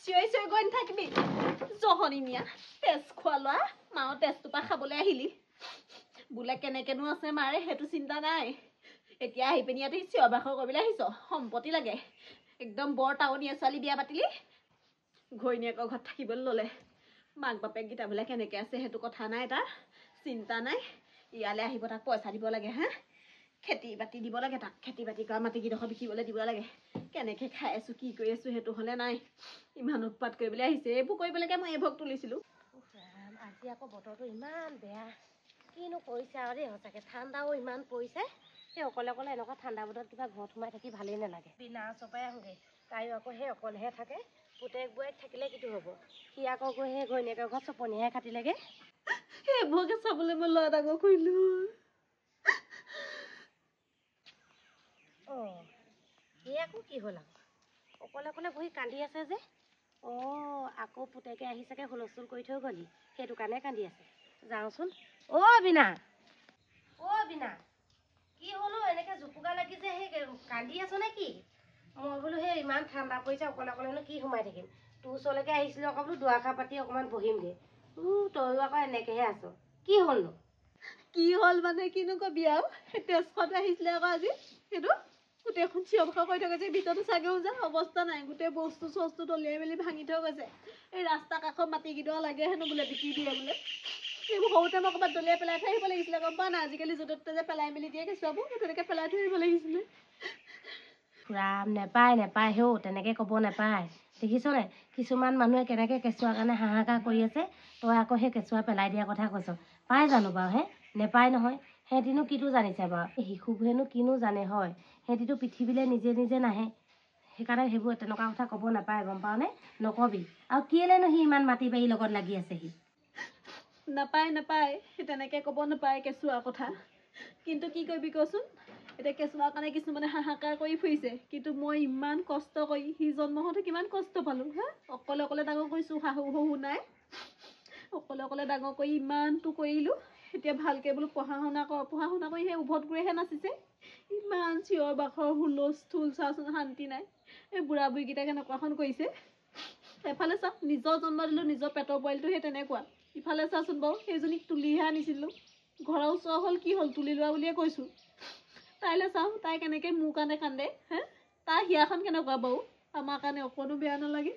চিঞৰি চিঞৰি গৈ নাথাকিবি জহনি নিয়া তেজ খোৱা লোৱা মাও তেজটোৰ পৰা খাবলৈ আহিলি বোলে কেনেকেনো আছে মাৰে সেইটো চিন্তা নাই এতিয়া আহি পিনি ইয়াতে চিঞৰ বাখৰ কৰিবলৈ আহিছ সম্পত্তি লাগে একদম বৰ টাউনীয়া ছোৱালী বিয়া পাতিলি ঘৈণীয়েকৰ ঘৰত থাকিবলৈ ল'লে মাক বাপেককেইটা বোলে কেনেকৈ আছে সেইটো কথা নাই তাৰ চিন্তা নাই ইয়ালৈ আহিব তাক পইচা দিব লাগে হা খেতি বাতি দিব লাগে তাক খেতি বাতি কৰা মাটিকেইডোখৰ বিকিবলৈ দিব লাগে কেনেকৈ খাই আছোঁ কি কৰি আছোঁ সেইটো হ'লে নাই ইমান উৎপাত কৰিবলৈ আহিছে এইবোৰ কৰিবলৈকে মই এইভোগ তুলিছিলোঁ আজি আকৌ বতৰটো ইমান বেয়া কিনো কৰিছে আৰু দেই সঁচাকৈ ঠাণ্ডাও ইমান পৰিছে সেই অকলে অকলে এনেকুৱা ঠাণ্ডা বতৰত কিবা ঘৰত সোমাই থাকি ভালেই নালাগে বিনা চপাই আহোঁগৈ তাইও আকৌ সেই অকলেহে থাকে পুতেক বোৱাৰীক থাকিলে কিটো হ'ব সি আকৌ গৈ সেই ঘৈণীয়েকৰ ঘৰত চপনিহে কাটিলেগৈ এইবোৰকে চাবলৈ মই ল'ৰা ডাঙৰ কৰিলোঁ অঁ সি আকৌ কি হ'ল আকৌ অকলে অকলে বহি কান্দি আছে যে অঁ আকৌ পুতেকে আহি চাগে হুলস্থুল কৰি থৈ গ'লি সেইটো কাৰণে কান্দি আছে যাওঁচোন বিনা বিনা কি হ'লো এনেকৈ জোপোকা লাগি যে সেই কান্দি আছ নে কি মই বোলো সেই ইমান ঠাণ্ডা পৰিছে অকলে অকলেনো কি সোমাই থাকিম তোৰ ওচৰলৈকে আহিছিলোঁ আকৌ বোলো দুআষাৰ পাতি অকণমান বহিমগৈ তয়ো আকৌ এনেকৈহে আছ কি হ'লনো কি হ'ল মানে কিনো কবি আৰু তেজখোৱাতে আহিছিলে আকৌ আজি সেইটো গোটেইখন চিঞৰ বাখৰ কৰি থৈ গৈছে ভিতৰতো চাগেও যে অৱস্থা নাই গোটেই বস্তু চস্তু দলিয়াই মেলি ভাঙি থৈ গৈছে এই ৰাস্তা কাষৰ মাটিকেইডৰা লাগে হেনো বোলে বিকি দিয়ে বোলে সেইবোৰ সৰুতে মই ক'ৰবাত দলিয়াই পেলাই থৈ আহিব লাগিছিলে গম পোৱা নাই আজিকালি য'তে ত'তে যে পেলাই মেলি দিয়ে কেঁচুৱাবোৰ তেনেকৈ পেলাই থৈ আহিব লাগিছিলে ৰাম নেপায় হেও তেনেকৈ ক'ব নেপায় দেখিছনে কিছুমান মানুহে কেনেকৈ কেঁচুৱাৰ কাৰণে হাহাকাৰ কৰি আছে তই আকৌ সেই কেঁচুৱা পেলাই দিয়া কথা কৈছ পাই জানো বাৰু নেপায় নহয় সিহঁতিনো কিটো জানিছে বাৰু শিশুবোৰেনো কিনো জানে হয় সিহঁতিতো পৃথিৱীলৈ নিজে নিজে নাহে সেইকাৰণে সেইবোৰ তেনেকুৱা কথা ক'ব নাপায় গম পাৱনে নকবি আৰু কেলেনো সি ইমান মাটি বাৰী লগত লাগি আছে সি নাপায় সেই তেনেকৈ ক'ব নাপায় কেঁচুৱাৰ কথা কিন্তু কি কৰিবি কচোন এতিয়া কেঁচুৱাৰ কাৰণে কিছুমানে হাহাকাৰ কৰি ফুৰিছে কিন্তু মই ইমান কষ্ট কৰি সি জন্ম হওঁতে কিমান কষ্ট পালোঁ অকলে অকলে ডাঙৰ কৰিছোঁ শাহু শহু নাই অকলে অকলে ডাঙৰ কৰি ইমানটো কৰিলোঁ এতিয়া ভালকৈ বোলো পঢ়া শুনা কৰি সেই উভত ঘূৰিহে নাচিছে ইমান চিঞৰ বাখৰ হুলস্থুল চাচোন শান্তি নাই এই বুঢ়া বুঢ়ীকেইটাক এনেকুৱাখন কৰিছে এফালে চাওক নিজৰ জন্ম দিলোঁ নিজৰ পেটৰ পোৱালিটো সেই তেনেকুৱা ইফালে চাচোন বাৰু সেইজনীক তুলিহে আনিছিলোঁ ঘৰৰ ওচৰ হ'ল কি হ'ল তুলি লোৱা বুলিয়ে কৈছোঁ তাইলৈ চাওঁ তাই কেনেকৈ মোৰ কাৰণে কান্দে তাই হিয়াখন কেনেকুৱা বাৰু আমাৰ কাৰণে অকণো বেয়া নালাগে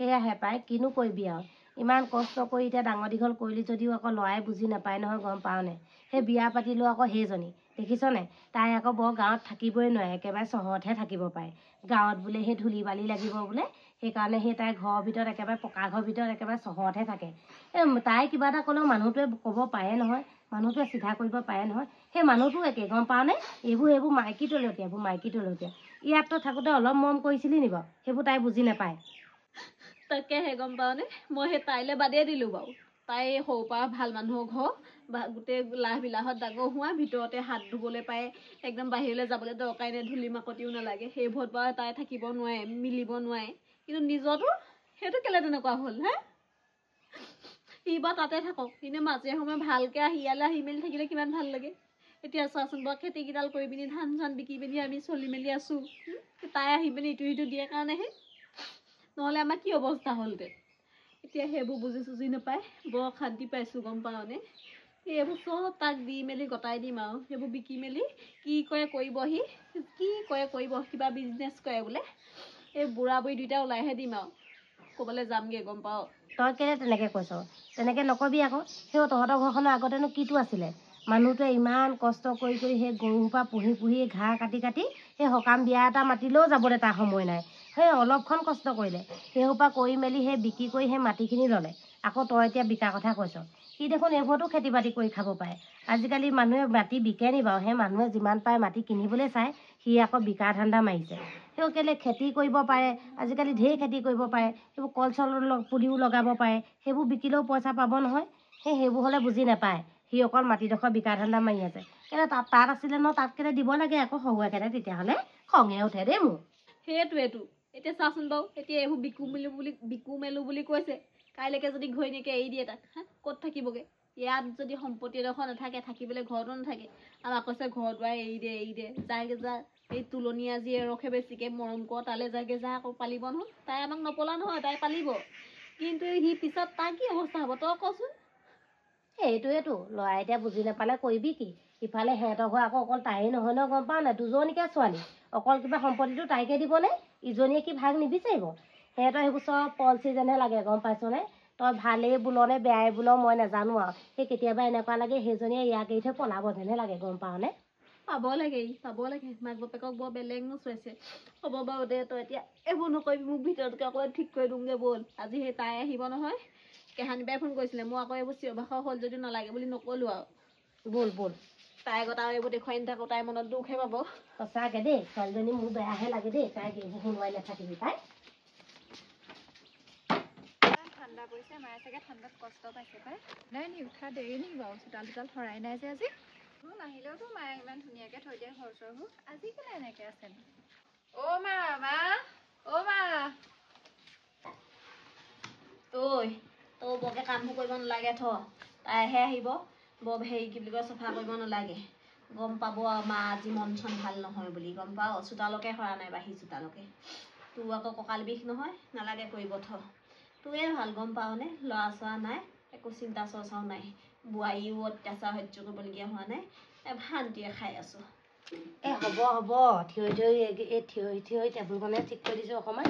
সেয়াহে পাই কিনো কৰিবি আৰু ইমান কষ্ট কৰি এতিয়া ডাঙৰ দীঘল কৰিলি যদিও আকৌ ল'ৰাই বুজি নাপায় নহয় গম পাৱনে সেই বিয়া পাতিলোঁ আকৌ সেইজনী দেখিছনে তাই আকৌ বৰ গাঁৱত থাকিবই নোৱাৰে একেবাৰে চহৰতহে থাকিব পাৰে গাঁৱত বোলে সেই ধূলি বালি লাগিব বোলে সেইকাৰণে সেই তাই ঘৰৰ ভিতৰত একেবাৰে পকা ঘৰৰ ভিতৰত একেবাৰে চহৰতহে থাকে তাই কিবা এটা ক'লেও মানুহটোৱে ক'ব পাৰে নহয় মানুহটোৱে চিধা কৰিব পাৰে নহয় সেই মানুহটো একে গম পাৱনে এইবোৰ মাইকী তলতীয়া ইয়াততো থাকোঁতে অলপ মৰম কৰিছিলি নি বাৰু সেইবোৰ তাই বুজি নাপায় তাকেহে গম পাৱনে মই সেই তাইলৈ বাদেই দিলোঁ বাৰু তাই সৰুৰ পৰা ভাল মানুহৰ ঘৰ গোটেই লাহ বিলাহত ডাঙৰ হোৱা ভিতৰতে হাত ধুবলৈ পায় একদম বাহিৰলৈ যাবলৈ দৰকাৰী নাই ধূলি মাকতিও নালাগে সেইবোৰত বাৰু তাই থাকিব নোৱাৰে মিলিব নোৱাৰে কিন্তু নিজৰটো সেইটো কেলে তেনেকুৱা হ'ল সি বাৰু তাতে থাকক এনেই মাজে সময়ে ভালকৈ আহি ইয়ালৈ আহি মেলি থাকিলে কিমান ভাল লাগে এতিয়া চোৱাচোন বাৰু খেতিকেইডাল কৰি পিনি ধান চান বিকি পিনি আমি চলি মেলি আছোঁ তাই আহি পিনি ইটো সিটো দিয়াৰ কাৰণেহে নহ'লে আমাৰ কি অৱস্থা হ'লহেঁতেন এতিয়া সেইবোৰ বুজি চুজি নাপায় বৰ অশান্তি পাইছোঁ গম পাৱনে এইবোৰ চব তাক দি মেলি গতাই দিম আৰু সেইবোৰ বিকি মেলি কি কৰে কৰিবহি কিবা বিজনেছ কৰে বোলে এই বুঢ়া বুঢ়ী দুইটা ওলাইহে দিম আৰু ক'বলৈ যামগৈ গম পাৱ তই কেলৈ তেনেকৈ কৈছ তেনেকৈ নকবি আকৌ সেই তহঁতৰ ঘৰখনৰ আগতেনো কিটো আছিলে মানুহটোৱে ইমান কষ্ট কৰি সেই গৰুসোপা পুহি ঘাঁহ কাটি সেই সকাম বিয়া এটা মাতিলেও যাবলৈ তাৰ সময় নাই সেই অলপখন কষ্ট কৰিলে সেইসোপা কৰি মেলি সেই বিক্ৰী কৰি সেই মাটিখিনি ল'লে আকৌ তই এতিয়া বিকাৰ কথা কৈছ সি দেখোন এইবোৰতো খেতি বাতি কৰি খাব পাৰে আজিকালি মানুহে মাটি বিকে নি বাৰু সেই মানুহে যিমান পায় মাটি কিনিবলৈ চায় সি আকৌ বিকাৰ ধান্দা মাৰিছে সেই কেলৈ খেতি কৰিব পাৰে আজিকালি ঢেৰ খেতি কৰিব পাৰে সেইবোৰ কল চল পুলিও লগাব পাৰে সেইবোৰ বিকিলেও পইচা পাব নহয় সেইবোৰ হ'লে বুজি নাপায় সি অকল মাটিডোখৰ বিকাৰ ধান্দা মাৰি আছে কেলৈ তাত আছিলে ন তাত কেলৈ দিব লাগে আকৌ সহুৱেকেনে তেতিয়াহ'লে খঙে উঠে দেই মোৰ সেইটোৱেতো এতিয়া চাচোন বাৰু এতিয়া এইবোৰ বিকো মেলো বুলি কৈছে কাইলৈকে যদি ঘৈণীয়েকে এৰি দিয়ে তাক ক'ত থাকিবগৈ ইয়াত যদি সম্পত্তি এডোখৰ নাথাকে থাকিবলৈ ঘৰতো নাথাকে আমাক কৈছে ঘৰ দুৱাৰ এৰি দে যায়গৈ যা এই তুলনি আজি এৰখে বেছিকৈ মৰম কৰ তালৈ যাগে যা আকৌ পালিব নহয় তাই আমাক নপলা নহয় তাই পালিব কিন্তু সি পিছত তাৰ কি অৱস্থা হ'ব তই কচোন সেইটোৱেতো ল'ৰাই এতিয়া বুজি নাপালে কৰিবি কি ইফালে সিহঁতৰ ঘৰ আকৌ অকল তাইয়ে নহয় ন গম পাৱ নাই দুজনীকে ছোৱালী অকল কিবা সম্পত্তিটো তাইকে দিবনে ইজনীয়ে কি ভাগ নিবিচাৰিব সিহঁতৰ সেইবোৰ চব পলিচি যেনহে লাগে গম পাইছনে তই ভালেই বোলনে বেয়াই বোল মই নাজানো আৰু সেই কেতিয়াবা এনেকুৱা লাগে সেইজনীয়ে ইয়াক এৰি থৈ পলাব যেনহে লাগে গম পাৱনে পাব লাগে মাক বাপেকক বৰ বেলেগ নোচোৱাইছে হ'ব বাৰু দে তই এতিয়া এইবোৰ নকৰিবি মোক ভিতৰতকৈ অকণমান ঠিক কৰি দিওঁগৈ ব'ল আজি সেই তাই আহিব নহয় কেহানীবাই ফোন কৰিছিলে মই আকৌ এইবোৰ চিঞৰ বাখৰ হ'ল যদি নালাগে বুলি নক'লোঁ আৰু ব'ল ব'ল তাই আগত আৰু এইবোৰ দেখুৱাই নাথাকোঁ তাই মনত দুখহে পাব সঁচাকৈ দেই ছোৱালীজনী মোৰ বেয়াহে লাগে দেই তাইক এইবোৰ শুনোৱাই নাথাকিবি তাই ঠাণ্ডা পৰিছে মায়ে চাগে ঠাণ্ডাত কষ্ট পাইছে পাই নাই নি উঠা দেৰি নেকি বাৰু চোতাল তোতাল সৰাই নাই যে আজি নাহিলেওতো মায়ে ইমান ধুনীয়াকৈ থৈ দিয়ে ঘৰ চৰবোৰ আজি কেলে এনেকৈ আছে অ' মা তই বৰকৈ কামবোৰ কৰিব নালাগে তাইহে আহিব বৰ হেৰি কি বুলি কয় চফা কৰিব নালাগে গম পাব আৰু মা আজি মন চন ভাল নহয় বুলি গম পাওঁ চোতালকে সৰা নাই বাঢ়ি চোতালকে তোৰ আকৌ কঁকাল বিষ নহয় নালাগে কৰিব তোৰে ভাল গম পাওঁনে ল'ৰা চৰা নাই একো চিন্তা চৰ্চাও নাই বোৱাৰীও অত্যাচাৰ সহ্য কৰিবলগীয়া হোৱা নাই শান্তিৰে খাই আছোঁ হ'ব থিয় টেবুলখনে ঠিক কৰি দিছোঁ অকণমান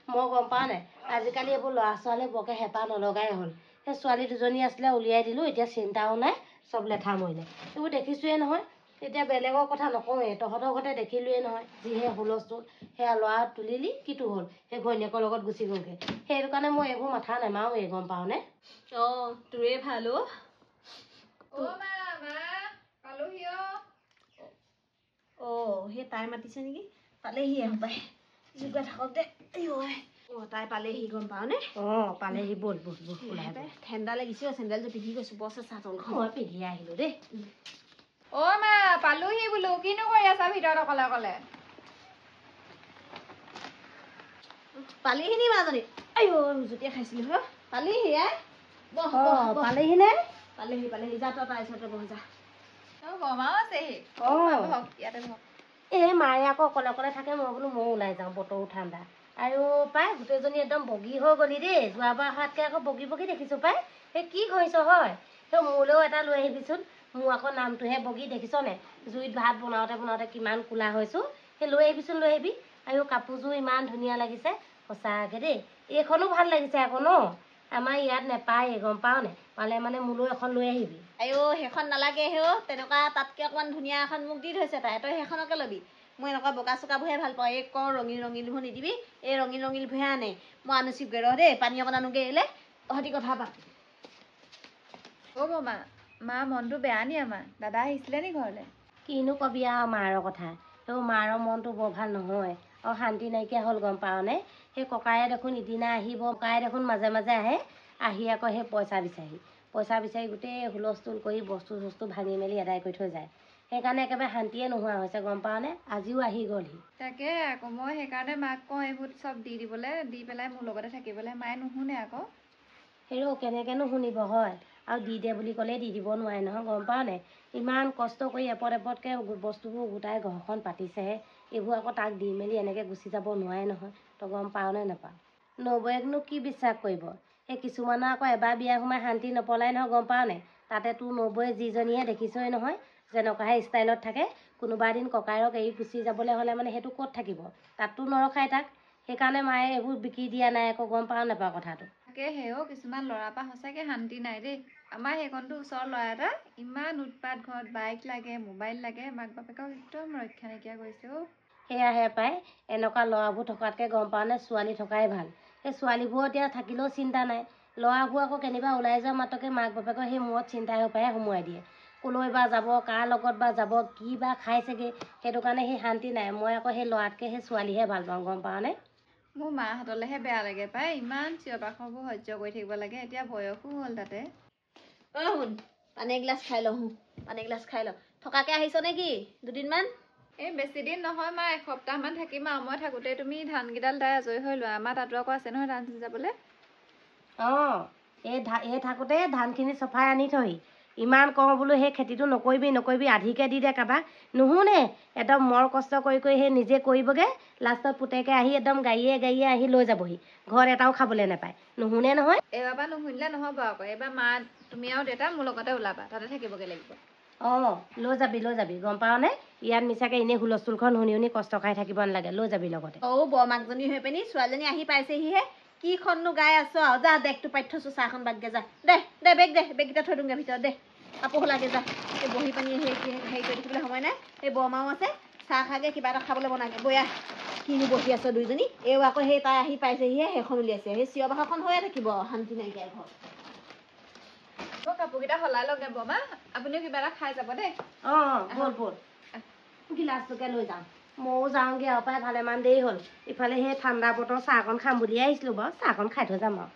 মই গম পাওঁ নাই আজিকালি এইবোৰ ল'ৰা ছোৱালীয়ে বৰকৈ হেঁপাহ নলগাই হ'ল সেই ছোৱালী দুজনী আছিলে উলিয়াই দিলোঁ এতিয়া চিন্তাও নাই চব লেঠা মৰিলে এইবোৰ দেখিছোঁৱে নহয় এতিয়া বেলেগৰ কথা নকওঁৱেই তহঁতৰ ঘৰতে দেখিলোৱেই নহয় যিহে হুলস্থুল সেয়া ল'ৰা তুলিলি কিটো হ'ল সেই ঘৈণীয়েকৰ লগত গুচি গ'লগৈ সেইটো কাৰণে মই এইবোৰ মাথা নেমাৰোঁৱেই গম পাওঁনে অঁ তোৰে ভাল সেই তাই মাতিছে নেকি পালেহি হপায় যোগা থাকক দে তাই পালেহি গম পাওঁনে অঁ পালেহি ব'ল ওলাই ঠাণ্ডা লাগিছে চেণ্ডেলযোৰ পিন্ধি গৈছোঁ বছ চাটলখন মই পিন্ধি আহিলোঁ দেই অ' মা পালোহি বোলো কিনো কৰি আছা ভিতৰত অকলে অকলে পালিহি নি মাজনী জুতিয়ে খাইছিলোঁ হ পালিহি পালেহি নে পালেহি যা তই তাই ওচৰতে বহি যা গমাও আছেহি ইয়াতে বহক এই মায়ে আকৌ অকলে অকলে থাকে মই বোলো ময়ো ওলাই যাওঁ বতৰো ঠাণ্ডা আৰু পাই গোটেইজনী একদম বগী হৈ গ'লি দেই যোৱাবাৰ অহাতকৈ আকৌ বগী দেখিছোঁ পাই সেই কি কৰিছ হয় সেই মোলৈও এটা লৈ আহিবিচোন মোৰ আকৌ নামটোহে বগী দেখিছ নে জুইত ভাত বনাওঁতে কিমান কোলা হৈছোঁ সেই লৈ আহিবিচোন আৰু কাপোৰযোৰ ইমান ধুনীয়া লাগিছে সঁচাকৈ দেই এইখনো ভাল লাগিছে আকৌ ন আমাৰ ইয়াত নেপায় গম পাওঁ নে পালে মানে মোলৈ এখন লৈ আহিবি সেইখন নালাগে তেনেকুৱা তাতকৈ অকণমান ধুনীয়া এখন মোক দি থৈছে তই সেইখনকে ল'বি মই এনেকুৱা বগা চকাবোৰহে ভাল পাওঁ এই ৰঙীলবোৰ নিদিবি এই ৰঙীলবোৰহে আনে মই আনোচিবগৈ দেই পানী অকণ আনোগৈ এলে তহঁতি কথা পাত মা মনটো বেয়া নি আমাৰ দাদা আহিছিলে নি ঘৰলৈ কিনো কবি আৰু মাৰৰ কথা মাৰৰ মনটো বৰ ভাল নহয় আৰু শান্তি নাইকিয়া হ'ল গম পাৱনে সেই ককায়ে দেখোন ইদিনা আহিব ককায়ে দেখোন মাজে মাজে আহে আহি আকৌ সেই পইচা বিচাৰি গোটেই হুলস্থুল কৰি বস্তু চস্তু ভাঙি মেলি আদায় কৰি থৈ যায় সেইকাৰণে একেবাৰে শান্তিয়ে নোহোৱা হৈছে গম পাৱনে আজিও আহি গ'লহি তাকে আকৌ মই সেইকাৰণে মাক কওঁ এইবোৰ চব দি পেলাই মোৰ লগতে থাকিবলৈ মায়ে নুশুনে আকৌ কেনেকৈনো শুনিব হয় আৰু দি দে বুলি ক'লে দি দিব নোৱাৰে নহয় গম পাৱনে ইমান কষ্ট কৰি এপদকৈ বস্তুবোৰ গোটাই ঘৰখন পাতিছেহে এইবোৰ আকৌ তাক দি মেলি এনেকৈ গুচি যাব নোৱাৰে নহয় তই গম পাৱনে নাপাৱ নবৌয়েকনো কি বিশ্বাস কৰিব সেই কিছুমানৰ আকৌ এবাৰ বিয়া সোমাই শান্তি নপলাই নহয় গম পাৱনে তাতে তোৰ নবৌয়ে যিজনীহে দেখিছই নহয় যেনেকুৱাহে ষ্টাইলত থাকে কোনোবা এদিন ককায়েৰক এৰি গুচি যাবলৈ হ'লে মানে সেইটো ক'ত থাকিব তাততো নৰখাই তাক সেইকাৰণে মায়ে এইবোৰ বিকি দিয়া নাই আকৌ গম পাৱ নাপাৱ কথাটো তাকে কিছুমান ল'ৰাৰ পৰা সঁচাকৈ শান্তি নাই দেই আমাৰ সেইকণটো ওচৰৰ ল'ৰা এটা ইমান উৎপাত ঘৰত বাইক লাগে মোবাইল লাগে মাক বাপেকক একদম ৰক্ষা নাইকিয়া কৰিছে সেয়াহে পাই এনেকুৱা ল'ৰাবোৰ থকাতকৈ গম পাৱনে ছোৱালী থকাই ভাল সেই ছোৱালীবোৰ এতিয়া থাকিলেও চিন্তা নাই ল'ৰাবোৰ আকৌ কেনিবা ওলাই যোৱা মাত্ৰকে মাক বাপেকৰ সেই মূৰত চিন্তা হৈ পাই সোমোৱাই দিয়ে ক'লৈ বা যাব কাৰ লগত বা যাব কি বা খাইছেগৈ সেইটো কাৰণে সেই শান্তি নাই মই আকৌ সেই ল'ৰাতকৈ সেই ছোৱালীহে ভাল পাওঁ গম পাৱনে মোৰ মাহঁতলৈহে বেয়া লাগে পাই ইমান চিঞৰ বাখৰবোৰ সহ্য কৰি থাকিব লাগে এতিয়া বয়সো হ'ল তাতে শুন পানী এগিলাচ খাই ল থকাকৈ আহিছ নে কি দুদিনমান এই বেছি দিন নহয় মা এসপ্তাহমান থাকিম আৰু মই থাকোঁতে তুমি ধানকেইডাল দাই আজৰি হৈ লোৱা আমাৰ তাতো আকৌ আছে নহয় ধান সিজাবলৈ এই থাকোঁতে ধানখিনি চফাই আনি থহি ইমান কওঁ বোলো সেই খেতিটো নকৰিবি আধিকে দি দে কাৰোবাক নুশুনে একদম মৰ কষ্ট কৰি সেই নিজে কৰিবগৈ লাষ্টত পুতেকে আহি একদম গাড়ীয়ে আহি লৈ যাবহি ঘৰত এটাও খাবলৈ নাপায় নুশুনে নহয় এইবাৰ পৰা নুশুনিলে নহ'ব আকৌ এইবাৰ মা তুমি আৰু দেউতা মোৰ লগতে ওলাবা তাতে থাকিবগৈ লাগিব অঁ লৈ যাবি গম পাৱনে ইয়াত মিছাকৈ এনেই হুলস্থুলখন শুনি কষ্ট খাই থাকিব নালাগে লৈ যাবি লগতে বৰমাকজনী হৈ পিনি ছোৱালীজনী আহি পাইছেহিহে কিখননো গাই আছো আৰু যা বেগটো পাতি থৈছো চাহখন বাগগে যা দে বেগকেইটা থৈ দিওঁগে ভিতৰত দে কাপোৰ লাগে যা এই বহি পানি হেৰি কৰি থাকিবলৈ সময় নাই এই বৰমাও আছে চাহ খাগে কিবা এটা খাবলৈ বনাগে বয়া কিনো বহি আছো দুইজনী এই আকৌ সেই তাই আহি পাইছেহিহে সেইখন উলিয়াইছে সেই চিঞৰ বাখৰখন হৈয়ে থাকিব শান্তি নাইকিয়া ঘৰ কাপোৰকেইটা সলাই লওঁগে বৰমা আপুনিও কিবা এটা খাই যাব দেই বল গিলাচটোকে লৈ যাওঁ ময়ো যাওঁগৈ আৰু পাই ভালেমান দেৰি হ'ল ইফালে সেই ঠাণ্ডা বতৰ চাহকণ খাম বুলিয়ে আহিছিলোঁ বাৰু চাহকণ খাই থৈ যাম আৰু